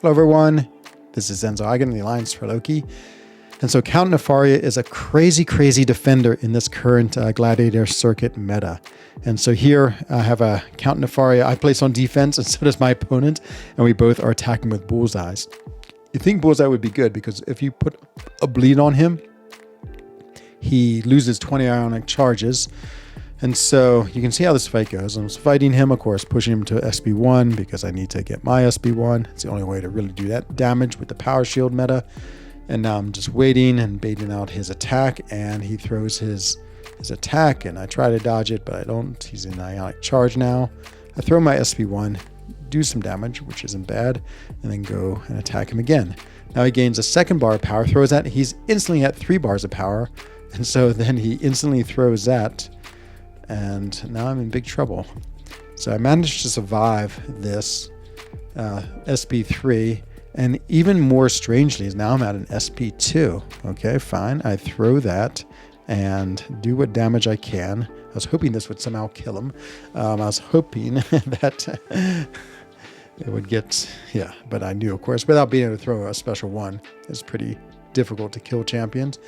Hello everyone, this is Enzo Eigen, the Alliance for Loki. And so Count Nefaria is a crazy defender in this current Gladiator Circuit meta. And so here I have a Count Nefaria I place on defense, and so does my opponent, and we both are attacking with bullseyes. You think bullseye would be good because if you put a bleed on him, he loses 20 ionic charges. And so you can see how this fight goes. I'm fighting him, of course, pushing him to SB1 because I need to get my SB1. It's the only way to really do that damage with the power shield meta. And now I'm just waiting and baiting out his attack, and he throws his attack, and I try to dodge it, but I don't. He's in ionic charge now. I throw my SB1, do some damage, which isn't bad, and then go and attack him again. Now he gains a second bar of power, throws that. He's instantly at 3 bars of power, and so then he instantly throws that. And now I'm in big trouble. So I managed to survive this SP3, and even more strangely is now I'm at an SP2. Okay, fine. I throw that and do what damage I can. I was hoping this would somehow kill him. I was hoping that it would get, but I knew, of course, without being able to throw a special one, it's pretty difficult to kill champions.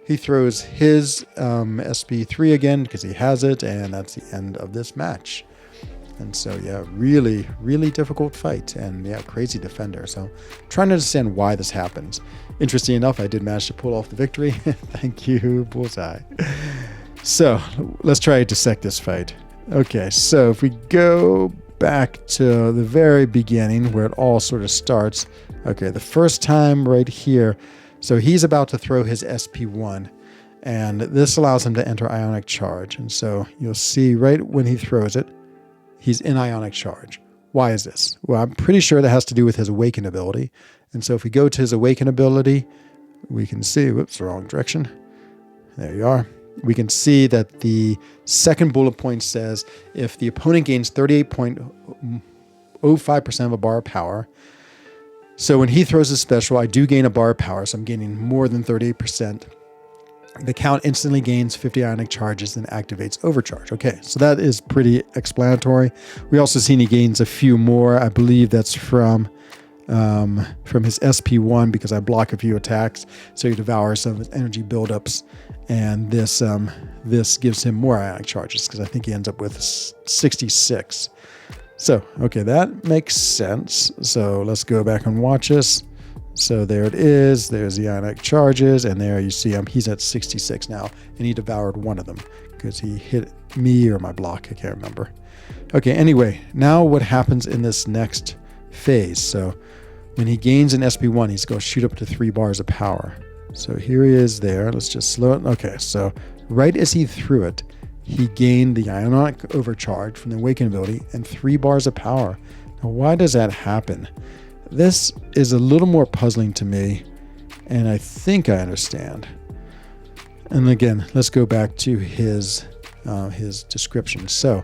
He throws his SP3 again because he has it, and that's the end of this match. And so, really difficult fight, and crazy defender. So, trying to understand why this happens. Interesting enough, I did manage to pull off the victory. Thank you, Bullseye. So, let's try to dissect this fight. Okay, so if we go back to the very beginning where it all sort of starts. Okay, the first time right here. So he's about to throw his SP1, and this allows him to enter ionic charge. And so you'll see right when he throws it, he's in ionic charge. Why is this? Well, I'm pretty sure that has to do with his awaken ability. And so if we go to his awaken ability, we can see, whoops, wrong direction. There you are. We can see that the second bullet point says if the opponent gains 38.05% of a bar of power. So when he throws his special, I do gain a bar of power, so I'm gaining more than 38%. The count instantly gains 50 ionic charges and activates overcharge. Okay, so that is pretty explanatory. We also see he gains a few more. I believe that's from his SP1 because I block a few attacks, so he devours some of his energy buildups, and this gives him more ionic charges because I think he ends up with 66. So, okay, that makes sense. So let's go back and watch this. So there it is. There's the ionic charges, and there you see him. He's at 66 now, and he devoured one of them because he hit me or my block. I can't remember. Okay, anyway, now what happens in this next phase? So when he gains an SP1, he's going to shoot up to 3 bars of power. So here he is there. Let's just slow it. Okay, so right as he threw it, he gained the ionic overcharge from the awaken ability and 3 bars of power. Now, why does that happen? This is a little more puzzling to me, and I think I understand. And again, let's go back to his description. So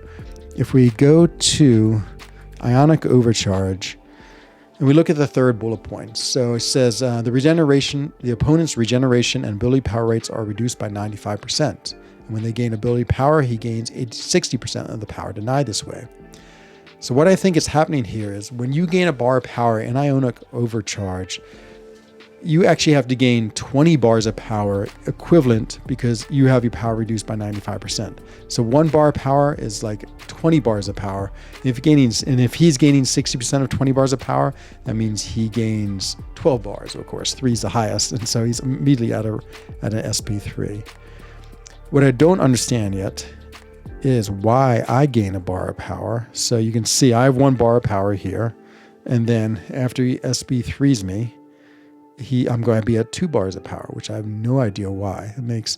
if we go to ionic overcharge, and we look at the third bullet point. So it says the opponent's regeneration and ability power rates are reduced by 95%. And when they gain ability power, he gains 60% of the power denied this way. So what I think is happening here is when you gain a bar of power in ionic overcharge, you actually have to gain 20 bars of power equivalent because you have your power reduced by 95%. So 1 bar of power is like 20 bars of power. If he's gaining 60% of 20 bars of power, that means he gains 12 bars. Of course, 3 is the highest, and so he's immediately at an SP3. What I don't understand yet is why I gain a bar of power. So you can see I have 1 bar of power here, and then after he SP3s me, I'm going to be at 2 bars of power, which I have no idea why. It makes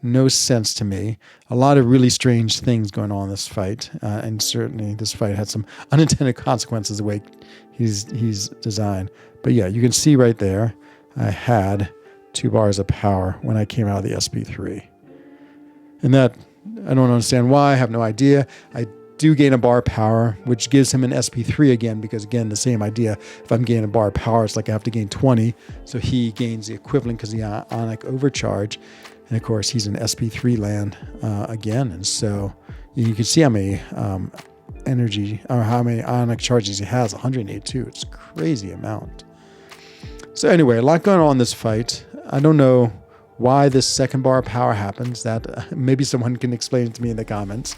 no sense to me. A lot of really strange things going on in this fight, and certainly this fight had some unintended consequences the way he's designed. But yeah, you can see right there, I had 2 bars of power when I came out of the SP3. And that, I don't understand why, I have no idea. I do gain a bar of power, which gives him an SP3 again, because again, the same idea. If I'm gaining a bar of power, it's like I have to gain 20. So he gains the equivalent because of the ionic overcharge. And of course, he's in SP3 land again. And so you can see how many energy or how many ionic charges he has, 182. It's a crazy amount. So anyway, a lot going on in this fight. I don't know why this second bar of power happens. That maybe someone can explain it to me in the comments.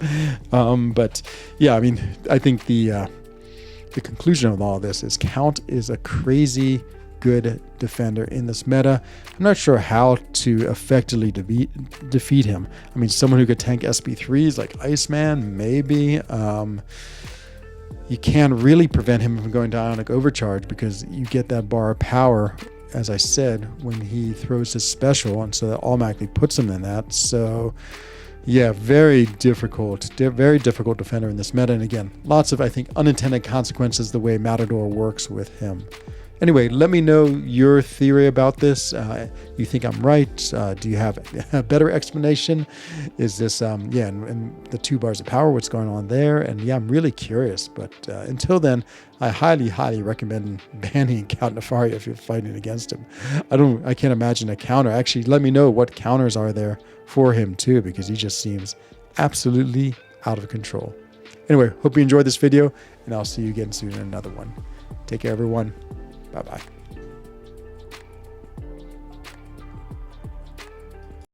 But yeah, I mean, I think the conclusion of all this is Count is a crazy good defender in this meta. I'm not sure how to effectively defeat him. I mean, someone who could tank SP3s like Iceman, maybe. You can really prevent him from going to Ionic Overcharge because you get that bar of power, as I said, when he throws his special, and so that automatically puts him in that. So yeah, very difficult defender in this meta. And again, lots of, I think, unintended consequences the way Matador works with him. Anyway, let me know your theory about this. You think I'm right? Do you have a better explanation? Is this, and the 2 bars of power, what's going on there? And yeah, I'm really curious. But until then, I highly, highly recommend banning Count Nefaria if you're fighting against him. I can't imagine a counter. Actually, let me know what counters are there for him too, because he just seems absolutely out of control. Anyway, hope you enjoyed this video, and I'll see you again soon in another one. Take care, everyone. Bye-bye.